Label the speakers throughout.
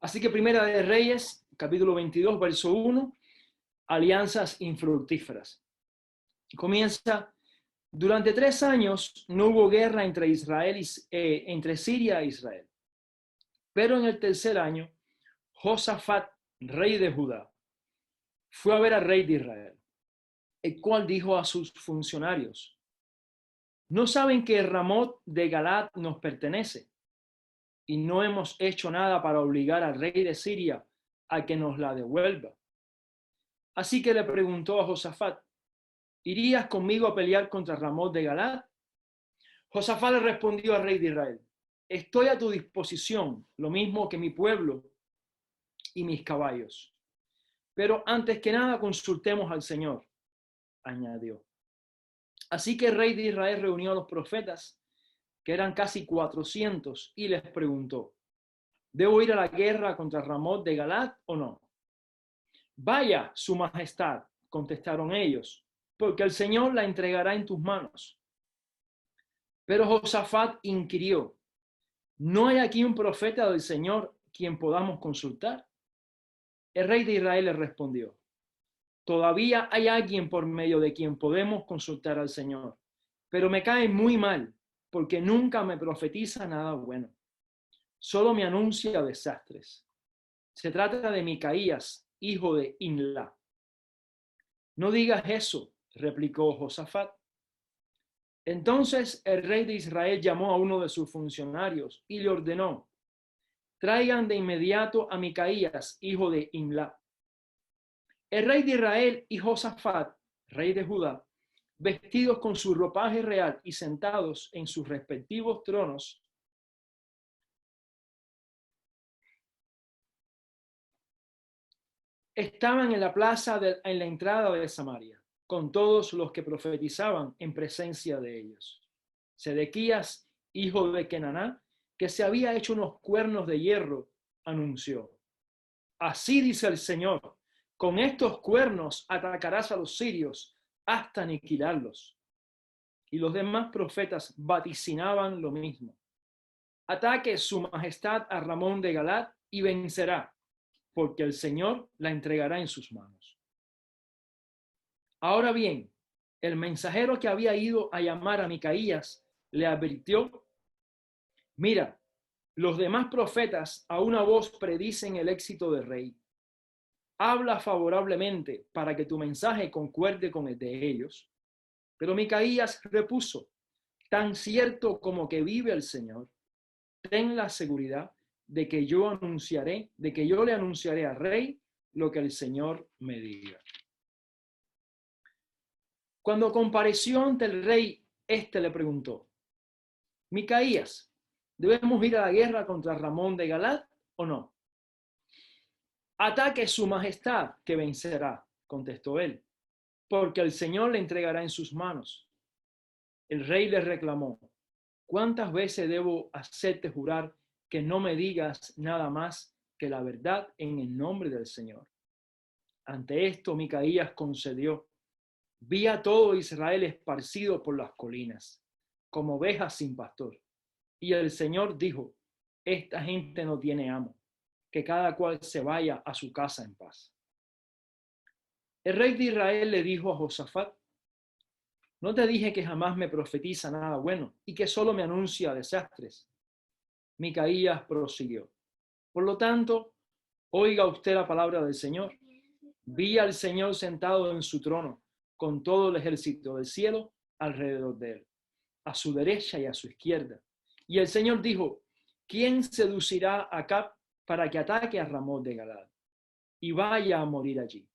Speaker 1: Así que Primera de Reyes, capítulo 22, verso 1, alianzas infructíferas. Comienza: durante 3 años no hubo guerra entre Siria e Israel. Pero en el tercer año, Josafat, rey de Judá, fue a ver al rey de Israel, el cual dijo a sus funcionarios: ¿no saben que Ramot de Galaad nos pertenece? Y no hemos hecho nada para obligar al rey de Siria a que nos la devuelva. Así que le preguntó a Josafat: ¿irías conmigo a pelear contra Ramot de Galaad? Josafat le respondió al rey de Israel: estoy a tu disposición, lo mismo que mi pueblo y mis caballos. Pero antes que nada consultemos al Señor, añadió. Así que el rey de Israel reunió a los profetas, que eran casi 400, y les preguntó: ¿debo ir a la guerra contra Ramot de Galaad o no? Vaya, su majestad, contestaron ellos, porque el Señor la entregará en tus manos. Pero Josafat inquirió: ¿no hay aquí un profeta del Señor quien podamos consultar? El rey de Israel le respondió: todavía hay alguien por medio de quien podemos consultar al Señor, pero me cae muy mal, porque nunca me profetiza nada bueno. Solo me anuncia desastres. Se trata de Micaías, hijo de Imla. No digas eso, replicó Josafat. Entonces el rey de Israel llamó a uno de sus funcionarios y le ordenó: traigan de inmediato a Micaías, hijo de Imla. El rey de Israel y Josafat, rey de Judá, vestidos con su ropaje real y sentados en sus respectivos tronos, estaban en la plaza en la entrada de Samaria, con todos los que profetizaban en presencia de ellos. Sedequías, hijo de Kenaná, que se había hecho unos cuernos de hierro, anunció: así dice el Señor, con estos cuernos atacarás a los sirios hasta aniquilarlos. Y los demás profetas vaticinaban lo mismo: ataque su majestad a Ramón de Galaad y vencerá, porque el Señor la entregará en sus manos. Ahora bien, el mensajero que había ido a llamar a Micaías le advirtió: mira, los demás profetas a una voz predicen el éxito del rey. Habla favorablemente para que tu mensaje concuerde con el de ellos. Pero Micaías repuso: tan cierto como que vive el Señor, ten la seguridad de que yo le anunciaré al rey lo que el Señor me diga. Cuando compareció ante el rey, éste le preguntó: Micaías, ¿debemos ir a la guerra contra Ramón de Galaad o no? Ataque su majestad, que vencerá, contestó él, porque el Señor le entregará en sus manos. El rey le reclamó: ¿cuántas veces debo hacerte jurar que no me digas nada más que la verdad en el nombre del Señor? Ante esto, Micaías concedió: vi a todo Israel esparcido por las colinas, como ovejas sin pastor. Y el Señor dijo: esta gente no tiene amo, que cada cual se vaya a su casa en paz. El rey de Israel le dijo a Josafat: ¿no te dije que jamás me profetiza nada bueno y que solo me anuncia desastres? Micaías prosiguió: por lo tanto, oiga usted la palabra del Señor. Vi al Señor sentado en su trono, con todo el ejército del cielo alrededor de él, a su derecha y a su izquierda. Y el Señor dijo: ¿quién seducirá a Acab para que ataque a Ramot de Galaad y vaya a morir allí?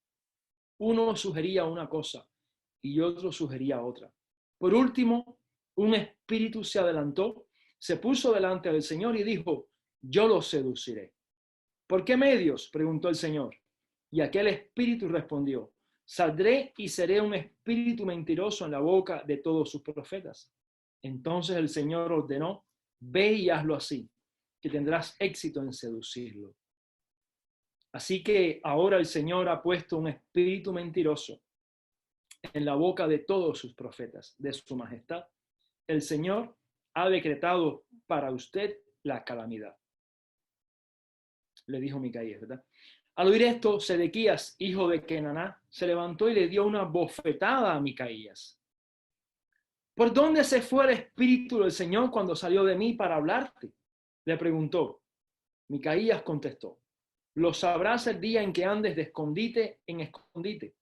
Speaker 1: Uno sugería una cosa y otro sugería otra. Por último, un espíritu se adelantó, se puso delante del Señor y dijo: yo lo seduciré. ¿Por qué medios?, preguntó el Señor. Y aquel espíritu respondió: saldré y seré un espíritu mentiroso en la boca de todos sus profetas. Entonces el Señor ordenó: ve y hazlo así, que tendrás éxito en seducirlo. Así que ahora el Señor ha puesto un espíritu mentiroso en la boca de todos sus profetas, de su majestad. El Señor ha decretado para usted la calamidad. le dijo Micaías, ¿verdad? Al oír esto, Sedequías, hijo de Kenaná, se levantó y le dio una bofetada a Micaías. ¿Por dónde se fue el espíritu del Señor cuando salió de mí para hablarte? Le preguntó. Micaías contestó, lo sabrás el día en que andes de escondite en escondite.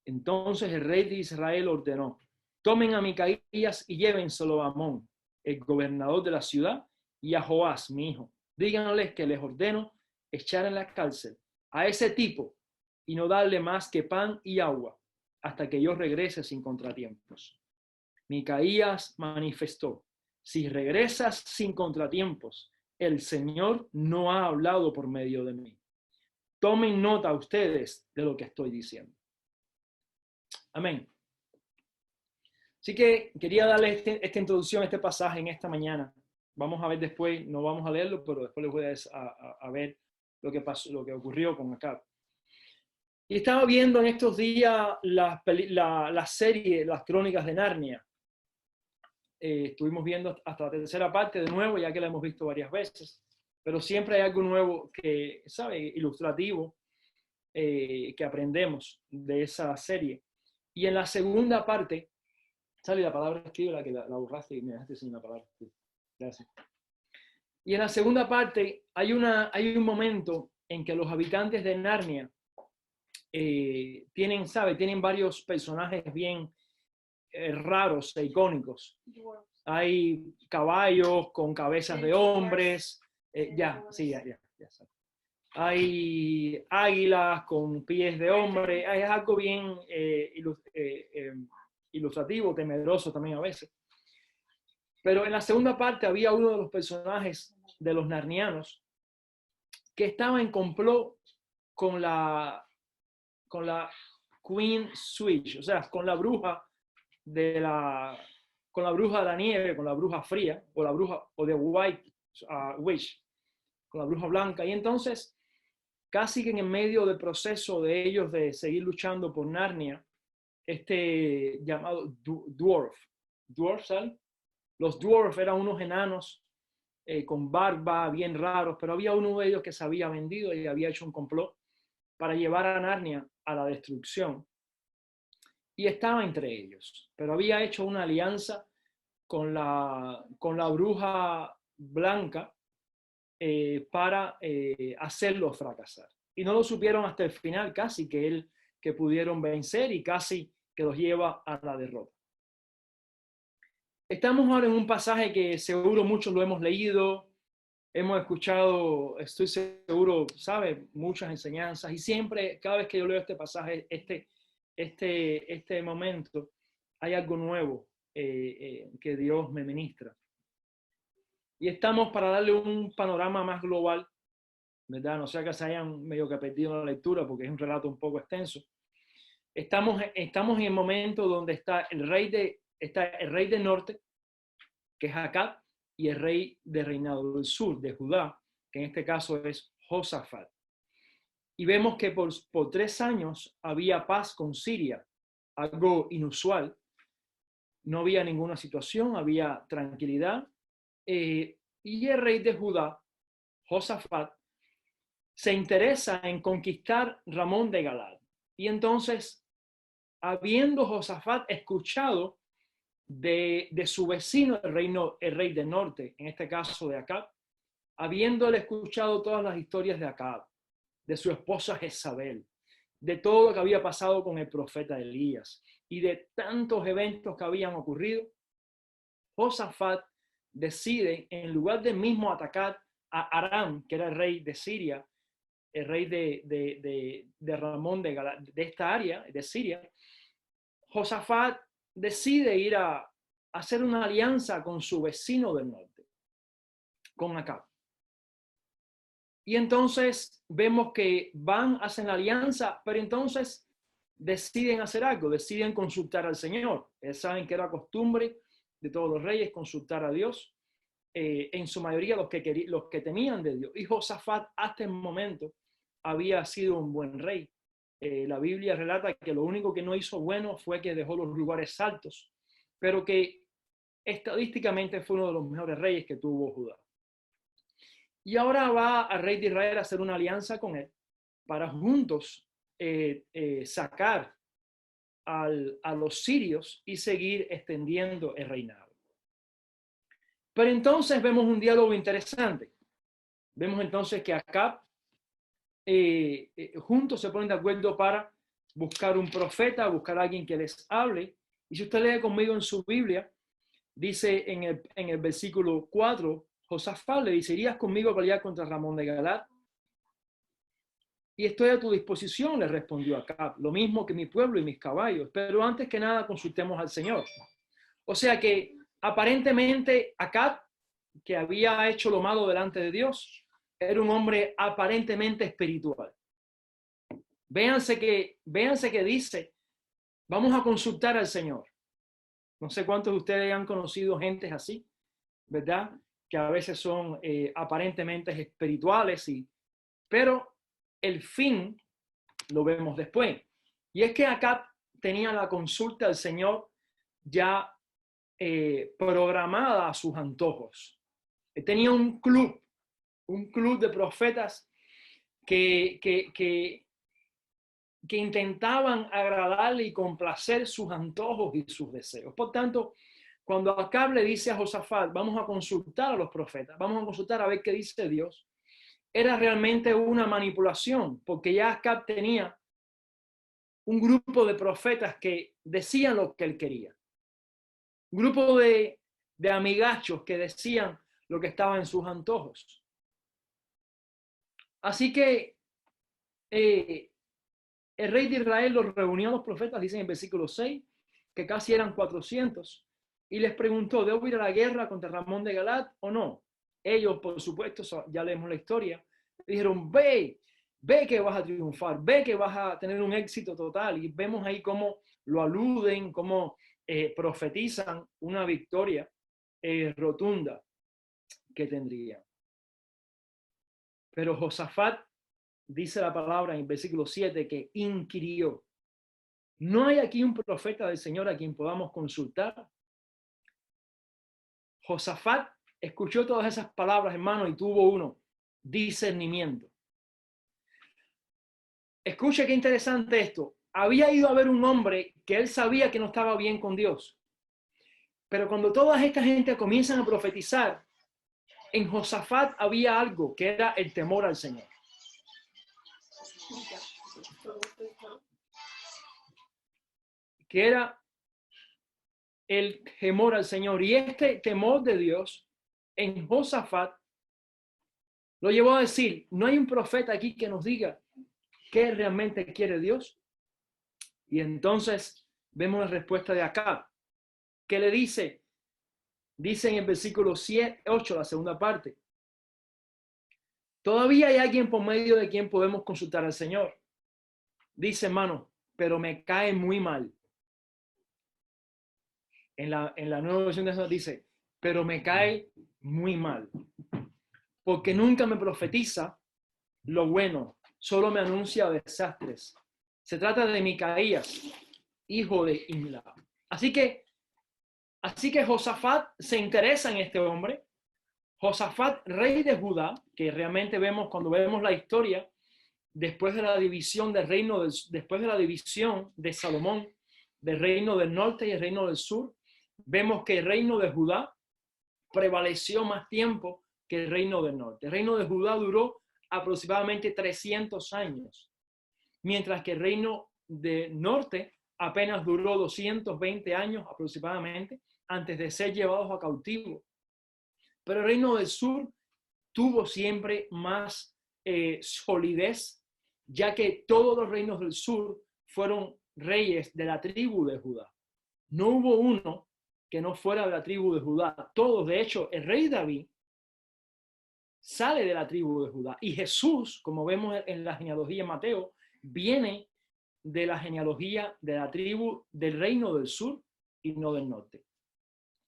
Speaker 1: Entonces el rey de Israel ordenó, tomen a Micaías y llévenselo a Amón, el gobernador de la ciudad, y a Joás, mi hijo. Díganles que les ordeno echar en la cárcel a ese tipo y no darle más que pan y agua hasta que yo regrese sin contratiempos. Micaías manifestó, si regresas sin contratiempos, el Señor no ha hablado por medio de mí. Tomen nota ustedes de lo que estoy diciendo. Amén. Así que quería darle esta introducción a este pasaje en esta mañana. Vamos a ver después, no vamos a leerlo, pero después les voy a ver lo que pasó, lo que ocurrió con Acab. Y estaba viendo en estos días la serie, las Crónicas de Narnia. Estuvimos viendo hasta la tercera parte de nuevo, ya que la hemos visto varias veces, pero siempre hay algo nuevo que, ¿sabe? Ilustrativo, que aprendemos de esa serie. Y en la segunda parte, sale la palabra escribe, la que la borraste y me dejaste sin la palabra. Gracias. Y en la segunda parte hay un momento en que los habitantes de Narnia tienen varios personajes bien raros e icónicos. Hay caballos con cabezas de hombres, ya. Hay águilas con pies de hombre, es algo bien ilustrativo, temeroso también a veces. Pero en la segunda parte había uno de los personajes de los narnianos que estaba en complot con la Queen Switch, o sea, con la bruja de la nieve, con la bruja fría, o la bruja, o de White Witch, con la bruja blanca. Y entonces, casi que en el medio del proceso de ellos de seguir luchando por Narnia, llamado Dwarf, ¿sabes? Los Dwarf eran unos enanos con barba, bien raros, pero había uno de ellos que se había vendido y había hecho un complot para llevar a Narnia a la destrucción. Y estaba entre ellos, pero había hecho una alianza con la bruja blanca para hacerlo fracasar. Y no lo supieron hasta el final, casi que pudieron vencer y casi que los lleva a la derrota. Estamos ahora en un pasaje que seguro muchos lo hemos leído, hemos escuchado, estoy seguro, sabe, muchas enseñanzas, y siempre, cada vez que yo leo este pasaje, este momento, hay algo nuevo que Dios me ministra. Y estamos para darle un panorama más global, ¿verdad? No sea que se hayan medio que perdido la lectura, porque es un relato un poco extenso. Estamos en el momento donde está el rey del norte, que es Acab, y el rey del reinado del sur, de Judá, que en este caso es Josafat. Y vemos que por 3 años había paz con Siria, algo inusual. No había ninguna situación, había tranquilidad. Y el rey de Judá, Josafat, se interesa en conquistar Ramón de Galad. Y entonces, habiendo Josafat escuchado de su vecino, el rey del norte, en este caso de Acab, habiéndole escuchado todas las historias de Acab, de su esposa Jezabel, de todo lo que había pasado con el profeta Elías y de tantos eventos que habían ocurrido, Josafat decide, en lugar de mismo atacar a Aram, que era el rey de Siria, el rey de Ramón de esta área, de Siria, Josafat decide ir a hacer una alianza con su vecino del norte, con Acab. Y entonces vemos que hacen la alianza, pero entonces deciden hacer algo, deciden consultar al Señor. Saben que era costumbre de todos los reyes consultar a Dios, en su mayoría los que temían de Dios. Y Josafat hasta el momento había sido un buen rey. La Biblia relata que lo único que no hizo bueno fue que dejó los lugares altos, pero que estadísticamente fue uno de los mejores reyes que tuvo Judá. Y ahora va al rey de Israel a hacer una alianza con él para juntos sacar a los sirios y seguir extendiendo el reinado. Pero entonces vemos un diálogo interesante. Vemos entonces que Acab juntos se ponen de acuerdo para buscar un profeta, buscar a alguien que les hable. Y si usted lee conmigo en su Biblia, dice en el versículo 4, Josafat le dice, ¿irías conmigo a pelear contra Ramón de Galat? Y estoy a tu disposición, le respondió Acab, lo mismo que mi pueblo y mis caballos, pero antes que nada consultemos al Señor. O sea que aparentemente Acab, que había hecho lo malo delante de Dios, era un hombre aparentemente espiritual. Véanse que dice, vamos a consultar al Señor. No sé cuántos de ustedes han conocido gentes así, ¿verdad? Que a veces son aparentemente espirituales, pero el fin lo vemos después. Y es que Acab tenía la consulta al Señor ya programada a sus antojos. Él tenía un club de profetas que intentaban agradarle y complacer sus antojos y sus deseos. Por tanto, cuando Acab le dice a Josafat, vamos a consultar a los profetas, vamos a consultar a ver qué dice Dios, era realmente una manipulación, porque ya Acab tenía un grupo de profetas que decían lo que él quería. Un grupo de amigachos que decían lo que estaba en sus antojos. Así que el rey de Israel los reunió a los profetas, dicen en el versículo 6, que casi eran 400, y les preguntó, ¿debo ir a la guerra contra Ramón de Galat o no? Ellos, por supuesto, ya leemos la historia, dijeron, ve que vas a triunfar, ve que vas a tener un éxito total. Y vemos ahí cómo lo aluden, cómo profetizan una victoria rotunda que tendría. Pero Josafat, dice la palabra en el versículo 7, que inquirió. ¿No hay aquí un profeta del Señor a quien podamos consultar? Josafat escuchó todas esas palabras, hermano, y tuvo discernimiento. Escuche qué interesante esto. Había ido a ver un hombre que él sabía que no estaba bien con Dios. Pero cuando toda esta gente comienzan a profetizar, en Josafat había algo que era el temor al Señor. Que era el temor al Señor. Y este temor de Dios en Josafat lo llevó a decir, no hay un profeta aquí que nos diga qué realmente quiere Dios. Y entonces vemos la respuesta de Acab, que le dice en el versículo 8, la segunda parte, todavía hay alguien por medio de quien podemos consultar al Señor. Dice, hermano, pero me cae muy mal. En la nueva versión de eso dice, pero me cae muy mal, porque nunca me profetiza lo bueno, solo me anuncia desastres. Se trata de Micaías, hijo de Imla. Así que Josafat se interesa en este hombre. Josafat, rey de Judá, que realmente vemos cuando vemos la historia, después de la división del reino, después de la división de Salomón, del reino del norte y el reino del sur, vemos que el reino de Judá prevaleció más tiempo que el reino del norte. El reino de Judá duró aproximadamente 300 años, mientras que el reino del norte apenas duró 220 años aproximadamente antes de ser llevados a cautivo. Pero el reino del sur tuvo siempre más solidez, ya que todos los reinos del sur fueron reyes de la tribu de Judá. No hubo uno que no fuera de la tribu de Judá. Todos, de hecho, el rey David sale de la tribu de Judá. Y Jesús, como vemos en la genealogía de Mateo, viene de la genealogía de la tribu del reino del sur y no del norte.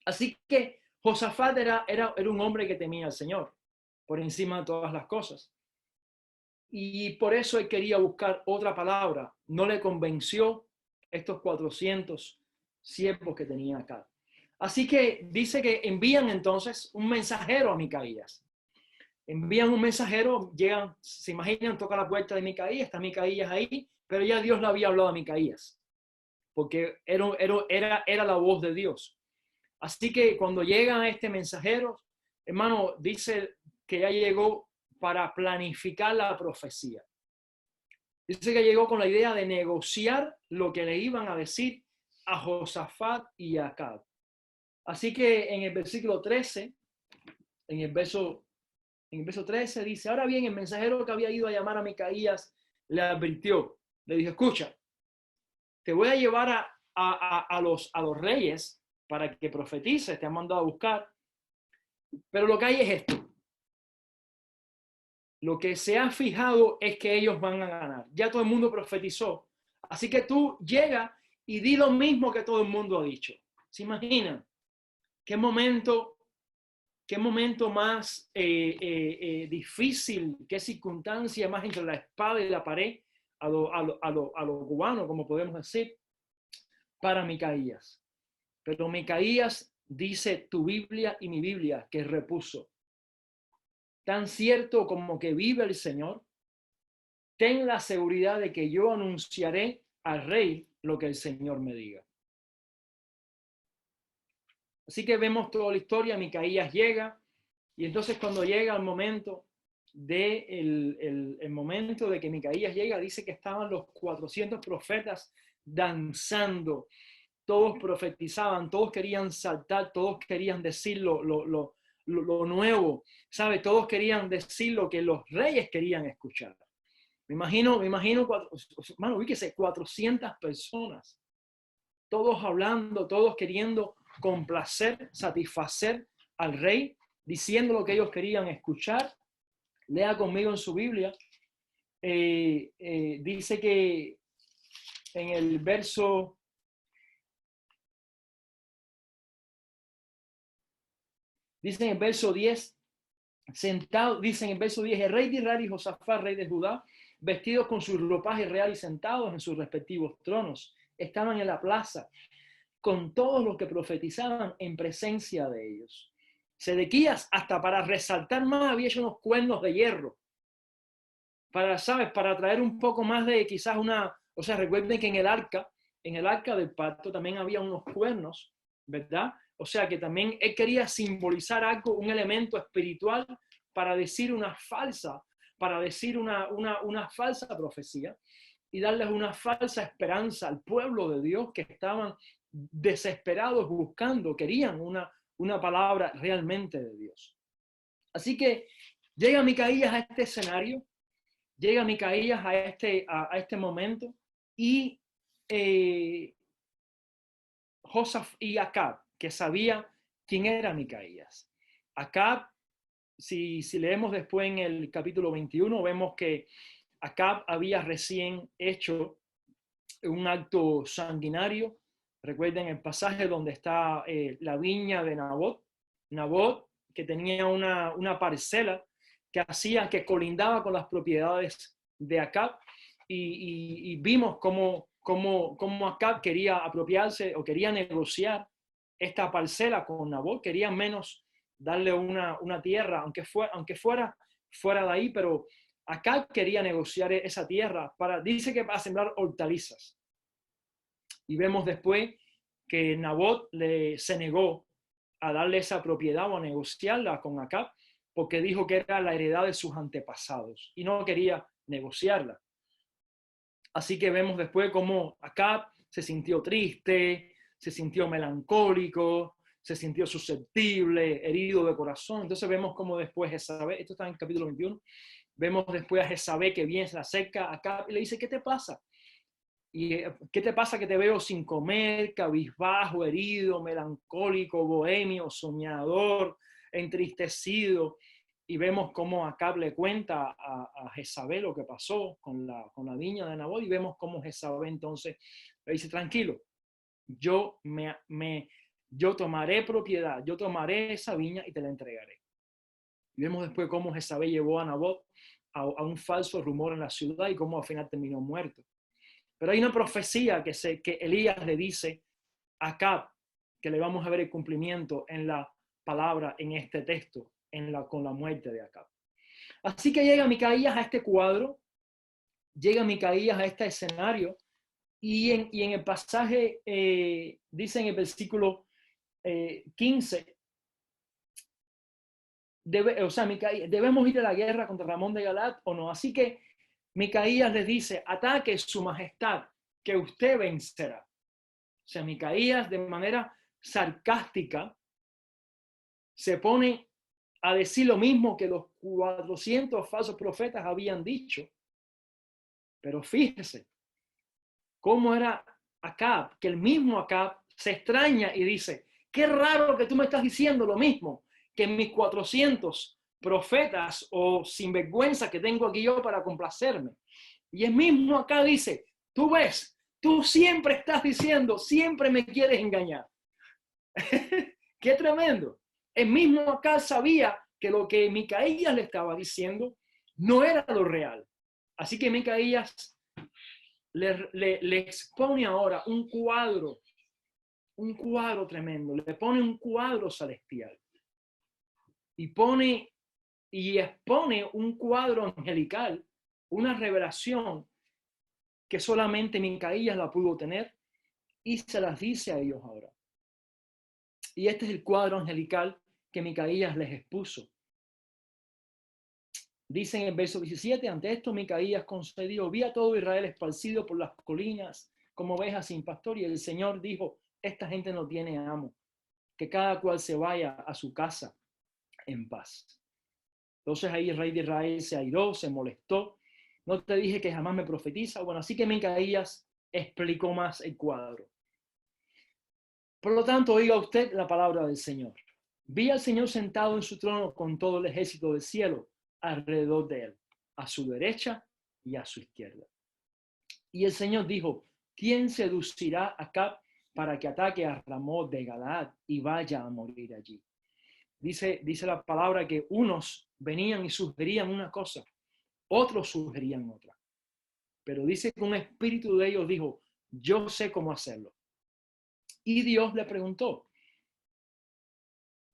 Speaker 1: Así que Josafat era un hombre que temía al Señor por encima de todas las cosas. Y por eso él quería buscar otra palabra. No le convenció estos 400 siervos que tenía acá. Así que dice que envían entonces un mensajero a Micaías. Envían un mensajero, llegan, se imaginan, toca la puerta de Micaías, está Micaías ahí, pero ya Dios le había hablado a Micaías, porque era la voz de Dios. Así que cuando llega este mensajero, hermano, dice que ya llegó para planificar la profecía. Dice que llegó con la idea de negociar lo que le iban a decir a Josafat y a Acab. Así que en el versículo 13, en el verso 13 dice, ahora bien, el mensajero que había ido a llamar a Micaías le advirtió, le dijo, escucha, te voy a llevar a los reyes para que profetices, te han mandado a buscar, pero lo que hay es esto. Lo que se ha fijado es que ellos van a ganar. Ya todo el mundo profetizó. Así que tú llega y di lo mismo que todo el mundo ha dicho. ¿Se imaginan? ¿Qué momento más difícil, qué circunstancia más entre la espada y la pared a lo cubano, como podemos decir, para Micaías? Pero Micaías dice tu Biblia y mi Biblia que repuso. Tan cierto como que vive el Señor, ten la seguridad de que yo anunciaré al rey lo que el Señor me diga. Así que vemos toda la historia, Micaías llega, y entonces cuando llega el momento el momento de que Micaías llega, dice que estaban los 400 profetas danzando, todos profetizaban, todos querían saltar, todos querían decir lo nuevo, ¿sabe? Todos querían decir lo que los reyes querían escuchar. Me imagino, mano, ubíquese, 400 personas, todos hablando, todos queriendo complacer, satisfacer al rey, diciendo lo que ellos querían escuchar. Lea conmigo en su Biblia. Dice que en el verso... Dice en el verso 10, sentado, dice en el verso 10, el rey de Israel y Josafat, rey de Judá, vestidos con su ropaje real y sentados en sus respectivos tronos, estaban en la plaza con todos los que profetizaban en presencia de ellos. Sedequías, hasta para resaltar más, había hecho unos cuernos de hierro, para, ¿sabes? Para traer un poco más de quizás o sea, recuerden que en el arca del pacto también había unos cuernos, ¿verdad? O sea, que también él quería simbolizar algo, un elemento espiritual para decir una falsa profecía y darles una falsa esperanza al pueblo de Dios que estaban desesperados buscando, querían una palabra realmente de Dios. Así que llega Micaías a este escenario, llega Micaías a este momento y Josafat y Acab, que sabía quién era Micaías. Acab, si leemos después en el capítulo 21, vemos que Acab había recién hecho un acto sanguinario. Recuerden el pasaje donde está la viña de Nabot. Nabot, que tenía una parcela que colindaba con las propiedades de Acab, y vimos cómo Acab quería apropiarse o quería negociar esta parcela con Nabot, quería menos darle una tierra, aunque fuera de ahí, pero Acab quería negociar esa tierra dice que para sembrar hortalizas. Y vemos después que Nabot se negó a darle esa propiedad o a negociarla con Acab, porque dijo que era la heredad de sus antepasados y no quería negociarla. Así que vemos después cómo Acab se sintió triste, se sintió melancólico, se sintió susceptible, herido de corazón. Entonces vemos cómo después Jezabel, esto está en el capítulo 21, vemos después a Jezabel que viene, se acerca a Acab y le dice, ¿qué te pasa? ¿Y qué te pasa que te veo sin comer, cabizbajo, herido, melancólico, bohemio, soñador, entristecido? Y vemos cómo Acab le cuenta a Jezabel lo que pasó con la viña de Nabot, y vemos cómo Jezabel entonces le dice, tranquilo, yo tomaré propiedad, yo tomaré esa viña y te la entregaré. Y vemos después cómo Jezabel llevó a Nabot a un falso rumor en la ciudad y cómo al final terminó muerto. Pero hay una profecía que Elías le dice a Acab, que le vamos a ver el cumplimiento en la palabra, en este texto, con la muerte de Acab. Así que llega Micaías a este cuadro, llega Micaías a este escenario, y en el pasaje, dice en el versículo 15, debemos ir a la guerra contra Ramón de Galat o no. Así que Micaías les dice, ataque su majestad, que usted vencerá. O sea, Micaías de manera sarcástica se pone a decir lo mismo que los 400 falsos profetas habían dicho. Pero fíjese cómo era Acab, que el mismo Acab se extraña y dice, qué raro que tú me estás diciendo lo mismo que mis 400 profetas o sinvergüenza que tengo aquí yo para complacerme. Y el mismo Acab dice, tú ves, tú siempre estás diciendo, siempre me quieres engañar. Qué tremendo. El mismo Acab sabía que lo que Micaías le estaba diciendo no era lo real. Así que Micaías le expone ahora un cuadro tremendo, le pone un cuadro celestial y expone un cuadro angelical, una revelación que solamente Micaías la pudo tener y se las dice a ellos ahora. Y este es el cuadro angelical que Micaías les expuso. Dice en el verso 17, ante esto Micaías concedió, vi a todo Israel esparcido por las colinas como ovejas sin pastor, y el Señor dijo, esta gente no tiene amo, que cada cual se vaya a su casa en paz. Entonces ahí el rey de Israel se airó, se molestó, no te dije que jamás me profetiza. Bueno, así que Micaías explicó más el cuadro. Por lo tanto, oiga usted la palabra del Señor. Vi al Señor sentado en su trono con todo el ejército del cielo alrededor de él, a su derecha y a su izquierda. Y el Señor dijo, ¿quién seducirá a Acab para que ataque a Ramón de Galaad y vaya a morir allí? Dice la palabra que unos venían y sugerían una cosa, otros sugerían otra. Pero dice que un espíritu de ellos dijo, yo sé cómo hacerlo. Y Dios le preguntó,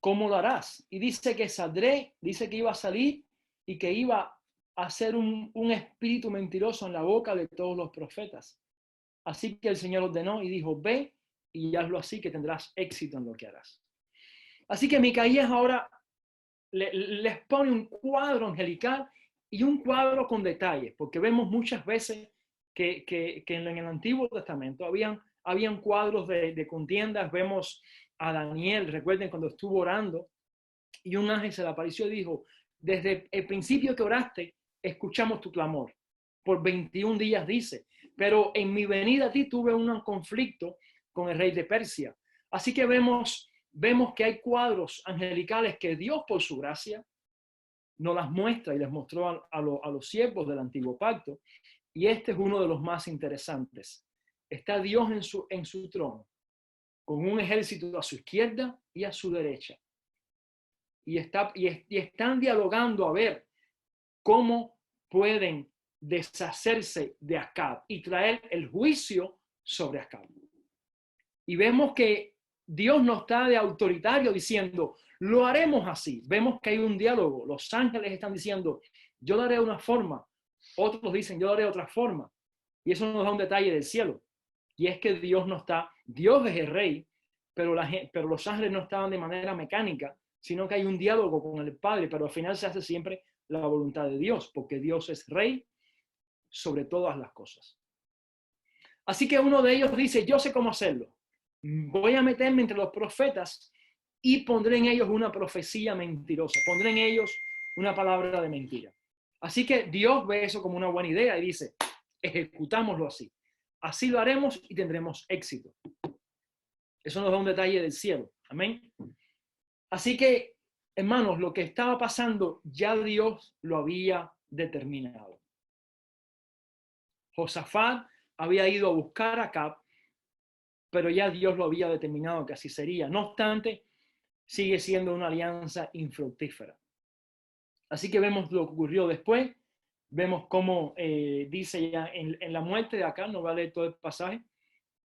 Speaker 1: ¿cómo lo harás? Y dice que saldré, dice que iba a salir y que iba a ser un espíritu mentiroso en la boca de todos los profetas. Así que el Señor ordenó y dijo, ve y hazlo así que tendrás éxito en lo que harás. Así que Micaías ahora les pone un cuadro angelical y un cuadro con detalles, porque vemos muchas veces que en el Antiguo Testamento habían cuadros de contiendas. Vemos a Daniel, recuerden cuando estuvo orando y un ángel se le apareció y dijo, desde el principio que oraste, escuchamos tu clamor. Por 21 días dice, pero en mi venida a ti tuve un conflicto con el rey de Persia. Así que vemos que hay cuadros angelicales que Dios por su gracia nos las muestra y les mostró a los siervos del antiguo pacto. Y este es uno de los más interesantes. Está Dios en su trono, con un ejército a su izquierda y a su derecha. Y están dialogando a ver cómo pueden deshacerse de Acab y traer el juicio sobre Acab. Y vemos que Dios no está de autoritario diciendo, lo haremos así. Vemos que hay un diálogo. Los ángeles están diciendo, yo lo haré de una forma. Otros dicen, yo lo haré de otra forma. Y eso nos da un detalle del cielo. Y es que Dios no está, Dios es el rey, pero los ángeles no estaban de manera mecánica, sino que hay un diálogo con el Padre, pero al final se hace siempre la voluntad de Dios, porque Dios es rey sobre todas las cosas. Así que uno de ellos dice, yo sé cómo hacerlo. Voy a meterme entre los profetas y pondré en ellos una profecía mentirosa, pondré en ellos una palabra de mentira. Así que Dios ve eso como una buena idea y dice, ejecutámoslo así. Así lo haremos y tendremos éxito. Eso nos da un detalle del cielo. Amén. Así que, hermanos, lo que estaba pasando ya Dios lo había determinado. Josafat había ido a buscar a Acab, pero ya Dios lo había determinado que así sería. No obstante, sigue siendo una alianza infructífera. Así que vemos lo que ocurrió después. Vemos cómo dice ya en la muerte de Acab, no voy a leer todo el pasaje,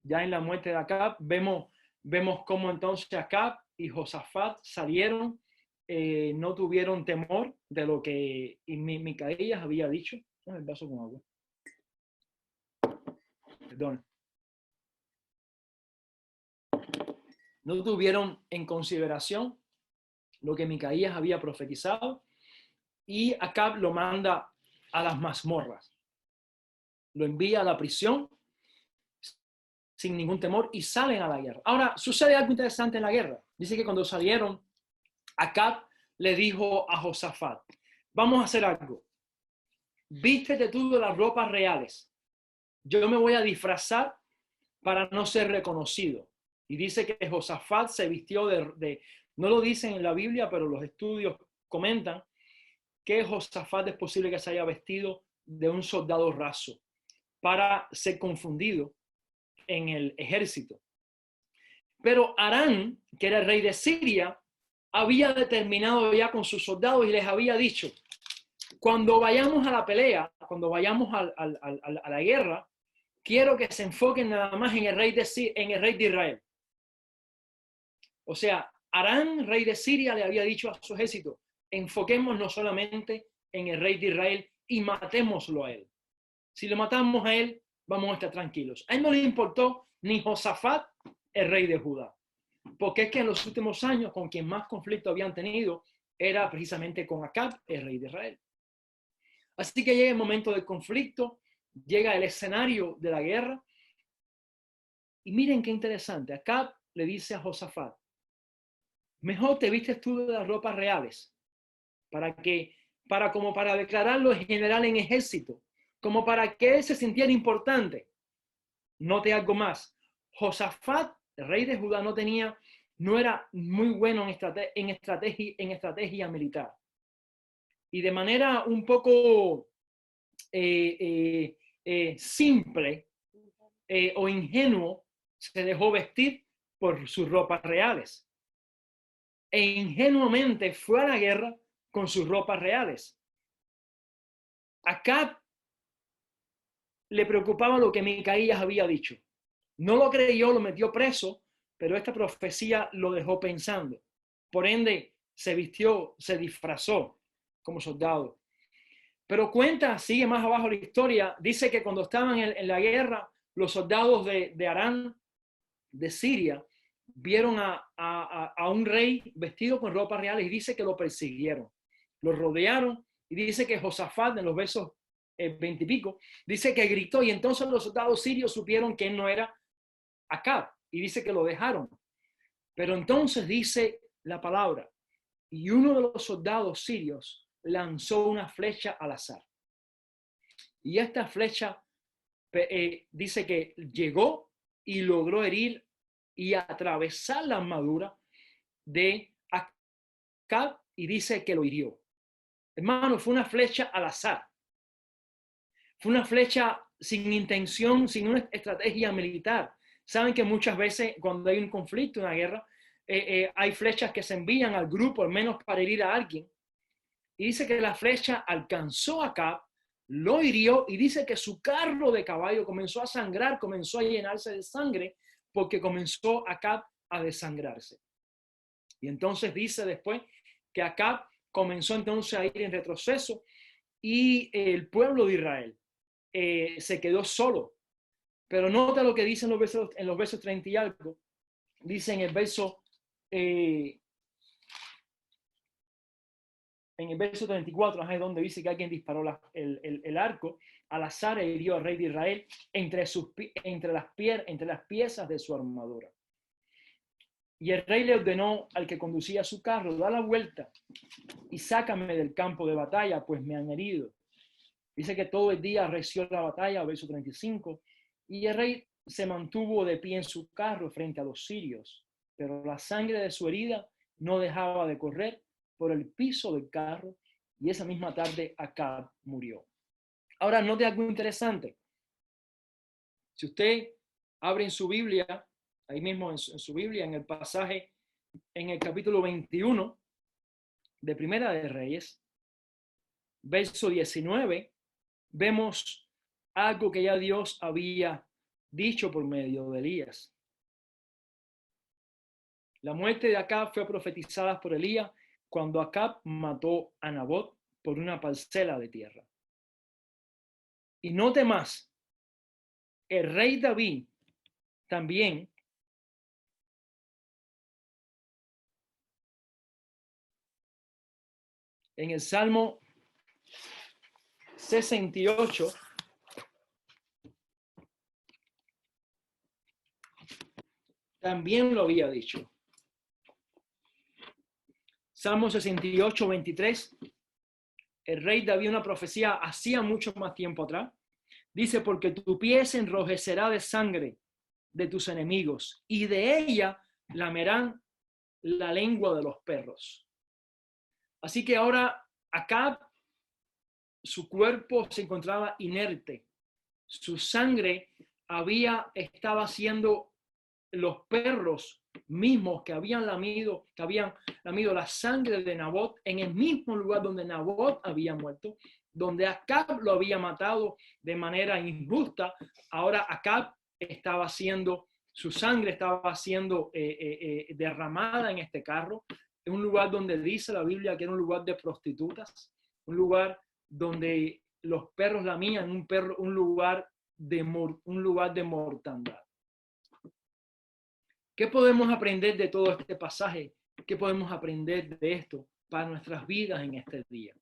Speaker 1: ya en la muerte de Acab, vemos cómo entonces Acab y Josafat salieron no tuvieron temor de lo que Micaías había dicho. El vaso con agua. Perdón. No tuvieron en consideración lo que Micaías había profetizado, y Acab lo manda a las mazmorras. Lo envía a la prisión sin ningún temor y salen a la guerra. Ahora, sucede algo interesante en la guerra. Dice que cuando salieron, Acab le dijo a Josafat: vamos a hacer algo. Vístete tú de las ropas reales. Yo me voy a disfrazar para no ser reconocido. Y dice que Josafat se vistió no lo dicen en la Biblia, pero los estudios comentan que Josafat es posible que se haya vestido de un soldado raso para ser confundido en el ejército. Pero Aram, que era el rey de Siria, había determinado ya con sus soldados y les había dicho: cuando vayamos a la pelea, cuando vayamos a la guerra, quiero que se enfoquen nada más en el rey de Israel. O sea, Aram, rey de Siria, le había dicho a su ejército: enfoquémonos solamente en el rey de Israel y matémoslo a él. Si lo matamos a él, vamos a estar tranquilos. A él no le importó ni Josafat, el rey de Judá, porque es que en los últimos años con quien más conflicto habían tenido era precisamente con Acab, el rey de Israel. Así que llega el momento del conflicto, llega el escenario de la guerra, y miren qué interesante. Acab le dice a Josafat: mejor te vistes tú de las ropas reales, como para declararlo general en ejército, como para que él se sintiera importante. Note algo más. Josafat, el rey de Judá, no era muy bueno en estrategia militar. Y de manera un poco simple o ingenuo, se dejó vestir por sus ropas reales. E ingenuamente fue a la guerra con sus ropas reales. Acab le preocupaba lo que Micaías había dicho. No lo creyó, lo metió preso, pero esta profecía lo dejó pensando. Por ende, se vistió, se disfrazó como soldado. Pero sigue más abajo la historia, dice que cuando estaban en la guerra, los soldados de Aram, de Siria, vieron a un rey vestido con ropas reales y dice que lo persiguieron, lo rodearon, y dice que Josafat, en los versos 20 y pico, dice que gritó, y entonces los soldados sirios supieron que él no era Acab, y dice que lo dejaron. Pero entonces dice la palabra: y uno de los soldados sirios lanzó una flecha al azar. Y esta flecha dice que llegó y logró herir y atravesar la armadura de Acab, y dice que lo hirió. Hermano, fue una flecha al azar. Fue una flecha sin intención, sin una estrategia militar. Saben que muchas veces cuando hay un conflicto, una guerra, hay flechas que se envían al grupo, al menos para herir a alguien. Y dice que la flecha alcanzó a Acab, lo hirió, y dice que su carro de caballo comenzó a sangrar, comenzó a llenarse de sangre, porque comenzó Acab a desangrarse. Y entonces dice después que Acab comenzó entonces a ir en retroceso, y el pueblo de Israel se quedó solo. Pero nota lo que dice en los versos 30 y algo. Dice en el verso 34, es donde dice que alguien disparó el arco al azar e hirió al rey de Israel entre las piezas de su armadura. Y el rey le ordenó al que conducía su carro: da la vuelta y sácame del campo de batalla, pues me han herido. Dice que todo el día reció la batalla, verso 35, y el rey se mantuvo de pie en su carro frente a los sirios, pero la sangre de su herida no dejaba de correr por el piso del carro, y esa misma tarde Acab murió. Ahora, note algo interesante. Si usted abre en su Biblia, ahí mismo en su Biblia, en el pasaje, en el capítulo 21 de Primera de Reyes, verso 19, vemos algo que ya Dios había dicho por medio de Elías. La muerte de Acab fue profetizada por Elías cuando Acab mató a Nabot por una parcela de tierra. Y note más, el rey David también en el Salmo 68 también lo había dicho. Salmo 68, 23. El rey David, una profecía hacía mucho más tiempo atrás. Dice, porque tu pie se enrojecerá de sangre de tus enemigos y de ella lamerán la lengua de los perros. Así que ahora Acab, su cuerpo se encontraba inerte. Su sangre estaba siendo los perros mismos que habían lamido la sangre de Nabot en el mismo lugar donde Nabot había muerto, donde Acab lo había matado de manera injusta. Ahora Acab estaba siendo, su sangre estaba siendo derramada en este carro, en un lugar donde dice la Biblia que era un lugar de prostitutas, un lugar donde los perros lamían, un lugar de mortandad. ¿Qué podemos aprender de todo este pasaje? ¿Qué podemos aprender de esto para nuestras vidas en este día?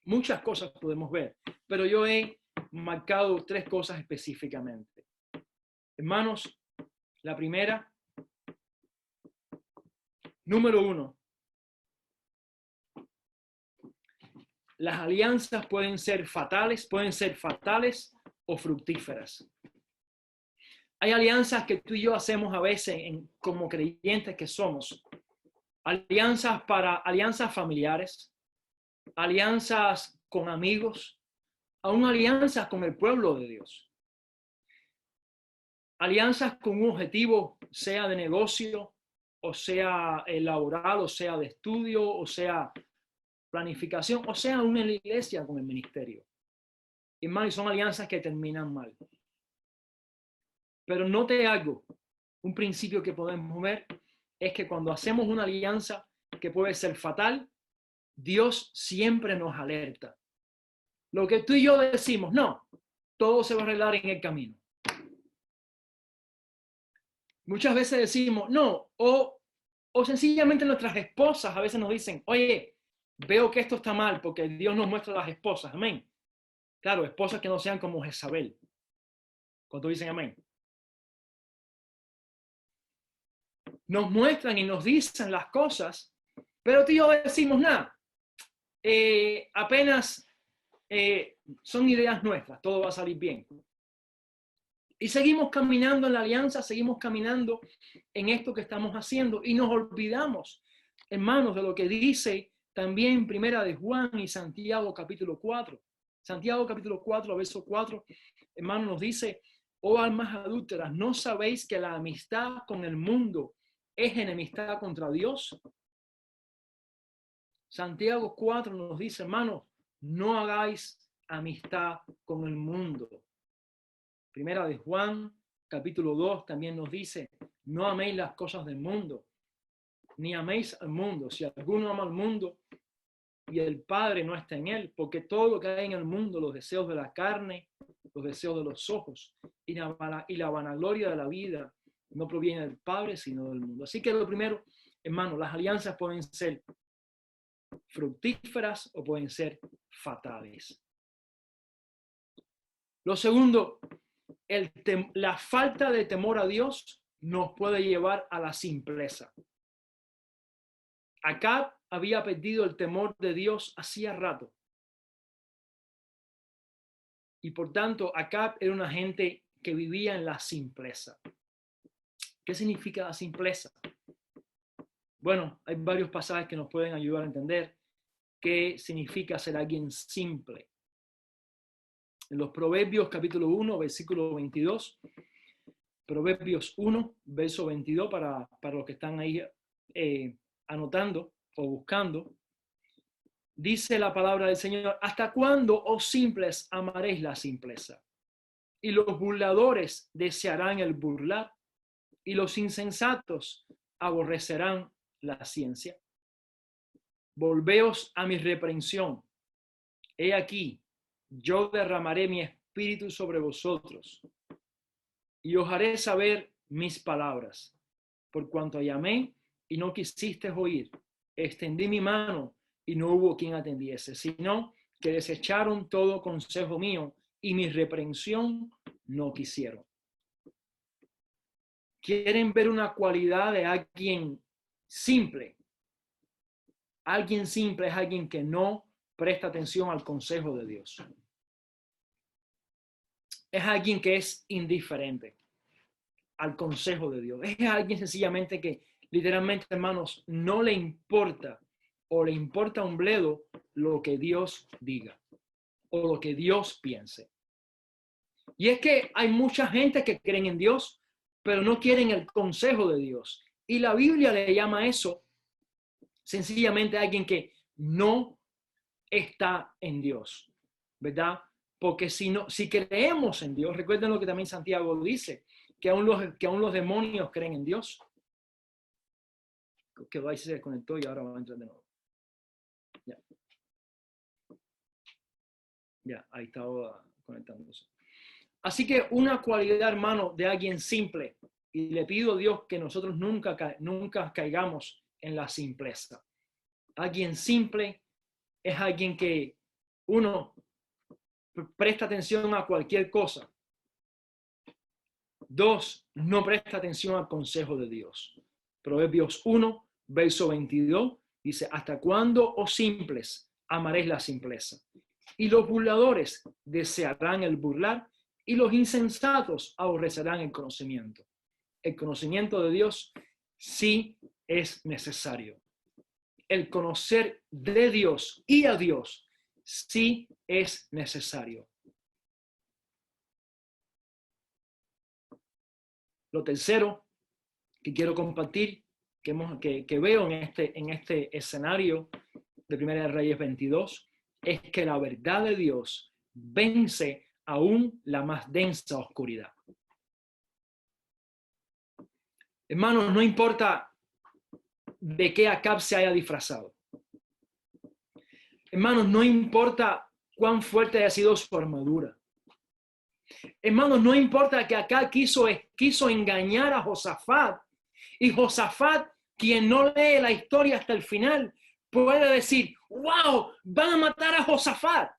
Speaker 1: Muchas cosas podemos ver, pero yo he marcado 3 cosas específicamente. Hermanos, la primera, número 1, las alianzas pueden ser fatales o fructíferas. Hay alianzas que tú y yo hacemos a veces como creyentes que somos. Alianzas familiares, alianzas con amigos, aún alianzas con el pueblo de Dios. Alianzas con un objetivo, sea de negocio, o sea laboral, o sea de estudio, o sea planificación, o sea una iglesia con el ministerio. Hermano, y son alianzas que terminan mal. Pero note algo, un principio que podemos ver es que cuando hacemos una alianza que puede ser fatal, Dios siempre nos alerta. Lo que tú y yo decimos, no, todo se va a arreglar en el camino. Muchas veces decimos, no, o sencillamente nuestras esposas a veces nos dicen, oye, veo que esto está mal porque Dios nos muestra a las esposas, amén. Claro, esposas que no sean como Jezabel. Cuando dicen amén. Nos muestran y nos dicen las cosas, pero tú y yo decimos nada. Apenas son ideas nuestras, todo va a salir bien. Y seguimos caminando en la alianza, seguimos caminando en esto que estamos haciendo y nos olvidamos, hermanos, de lo que dice también Primera de Juan y Santiago capítulo 4. Santiago capítulo 4, verso 4, hermano, nos dice, oh almas adúlteras, ¿no sabéis que la amistad con el mundo es enemistad contra Dios? Santiago 4 nos dice, hermanos, no hagáis amistad con el mundo. Primera de Juan, capítulo 2, también nos dice, no améis las cosas del mundo, ni améis al mundo. Si alguno ama al mundo y el Padre no está en él, porque todo lo que hay en el mundo, los deseos de la carne, los deseos de los ojos y la vanagloria de la vida, no proviene del Padre, sino del mundo. Así que lo primero, hermano, las alianzas pueden ser fructíferas o pueden ser fatales. Lo segundo, la falta de temor a Dios nos puede llevar a la simpleza. Acab había perdido el temor de Dios hacía rato. Y por tanto, Acab era una gente que vivía en la simpleza. ¿Qué significa la simpleza? Bueno, hay varios pasajes que nos pueden ayudar a entender qué significa ser alguien simple. En los Proverbios capítulo 1, versículo 22, Proverbios 1, verso 22, para los que están ahí anotando o buscando, dice la palabra del Señor, ¿hasta cuándo, oh simples, amaréis la simpleza? Y los burladores desearán el burlar, y los insensatos aborrecerán la ciencia. volveos a mi reprensión. He aquí, yo derramaré mi espíritu sobre vosotros y os haré saber mis palabras. Por cuanto llamé y no quisiste oír, extendí mi mano y no hubo quien atendiese, sino que desecharon todo consejo mío y mi reprensión no quisieron. ¿Quieren ver una cualidad de alguien simple? Alguien simple es alguien que no presta atención al consejo de Dios. Es alguien que es indiferente al consejo de Dios. Es alguien sencillamente que literalmente, hermanos, no le importa o le importa un bledo lo que Dios diga o lo que Dios piense. Y es que hay mucha gente que creen en Dios, pero no quieren el consejo de Dios. Y la Biblia le llama eso sencillamente a alguien que no está en Dios, ¿verdad? Porque si creemos en Dios, recuerden lo que también Santiago dice, que aún los demonios creen en Dios. Que ahí se desconectó y ahora va a entrar de nuevo. Ya, ahí estaba conectándose. Así que una cualidad, hermano, de alguien simple, y le pido a Dios que nosotros nunca caigamos en la simpleza. Alguien simple es alguien que uno presta atención a cualquier cosa. Dos, no presta atención al consejo de Dios. Proverbios 1, verso 22, dice, ¿hasta cuándo, oh simples, amaréis la simpleza? Y los burladores desearán el burlar, y los insensatos aborrecerán el conocimiento. El conocimiento de Dios sí es necesario. El conocer de Dios y a Dios sí es necesario. Lo tercero que quiero compartir, que veo en este escenario de Primera de Reyes 22, es que la verdad de Dios vence aún la más densa oscuridad. Hermanos, no importa de qué Acab se haya disfrazado. Hermanos, no importa cuán fuerte haya sido su armadura. Hermanos, no importa que Acab quiso engañar a Josafat, y Josafat, quien no lee la historia hasta el final, puede decir, wow, van a matar a Josafat.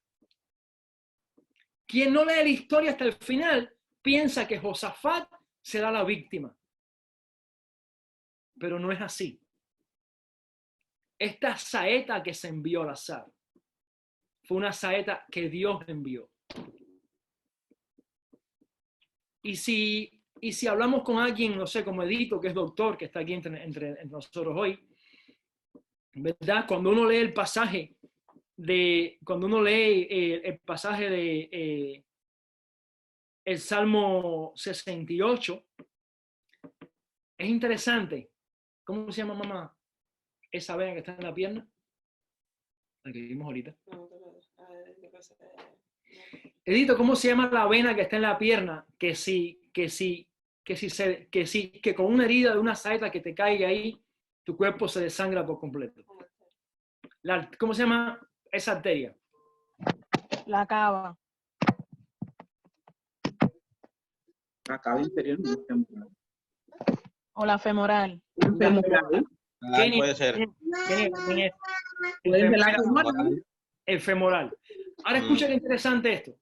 Speaker 1: Quien no lee la historia hasta el final piensa que Josafat será la víctima. Pero no es así. Esta saeta que se envió al azar fue una saeta que Dios envió. Y si hablamos con alguien, no sé, como Edito, que es doctor, que está aquí entre nosotros hoy, ¿verdad? Cuando uno lee el pasaje de el Salmo 68, es interesante. ¿Cómo se llama, mamá? Esa vena que está en la pierna, la que vimos ahorita. Edito, ¿cómo se llama la vena que está en la pierna? Que con una herida de una saeta que te caiga ahí, tu cuerpo se desangra por completo. ¿Cómo se llama esa arteria?
Speaker 2: La cava.
Speaker 3: La cava inferior no es femoral.
Speaker 2: O la femoral.
Speaker 3: Puede ser.
Speaker 1: El femoral. Ahora escucha qué interesante esto.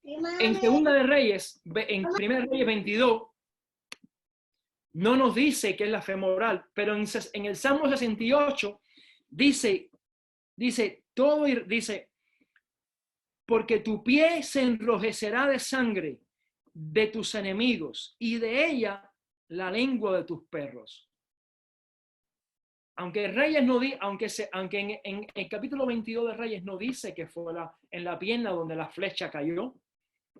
Speaker 1: En Segunda de Reyes, en Primera de Reyes 22, no nos dice que es la femoral, pero en el Salmo 68 dice, porque tu pie se enrojecerá de sangre de tus enemigos y de ella la lengua de tus perros. Aunque Reyes no aunque en el capítulo 22 de Reyes no dice que fue en la pierna donde la flecha cayó,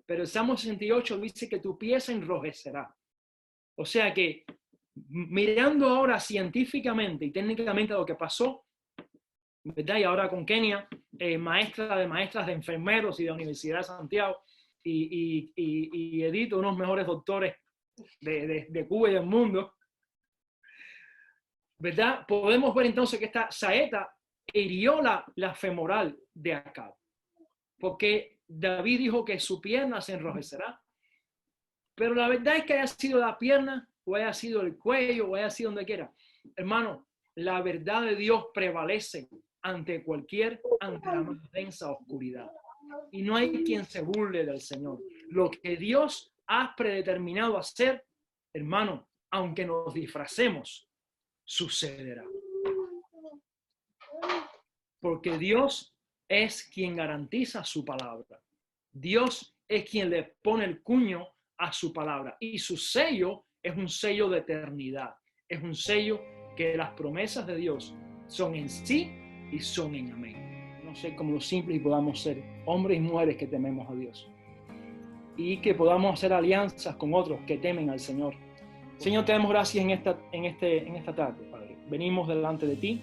Speaker 1: pero el Salmo 68 dice que tu pie se enrojecerá. O sea que, mirando ahora científicamente y técnicamente lo que pasó, ¿verdad? Y ahora con Kenia, maestra de maestras de enfermeros y de la Universidad de Santiago, y Edito, unos mejores doctores de Cuba y del mundo, ¿verdad? Podemos ver entonces que esta saeta hirió la femoral de Acab, porque David dijo que su pierna se enrojecerá. Pero la verdad es que haya sido la pierna, o haya sido el cuello, o haya sido donde quiera. Hermano, la verdad de Dios prevalece ante la más densa oscuridad. Y no hay quien se burle del Señor. Lo que Dios ha predeterminado hacer, hermano, aunque nos disfracemos, sucederá. Porque Dios es quien garantiza su palabra. Dios es quien le pone el cuño a su palabra. Y su sello es un sello de eternidad. Es un sello que las promesas de Dios son en sí y son en amén. No sé cómo lo simple y podamos ser hombres y mujeres que tememos a Dios. Y que podamos hacer alianzas con otros que temen al Señor. Señor, te damos gracias en esta tarde, Padre. Venimos delante de ti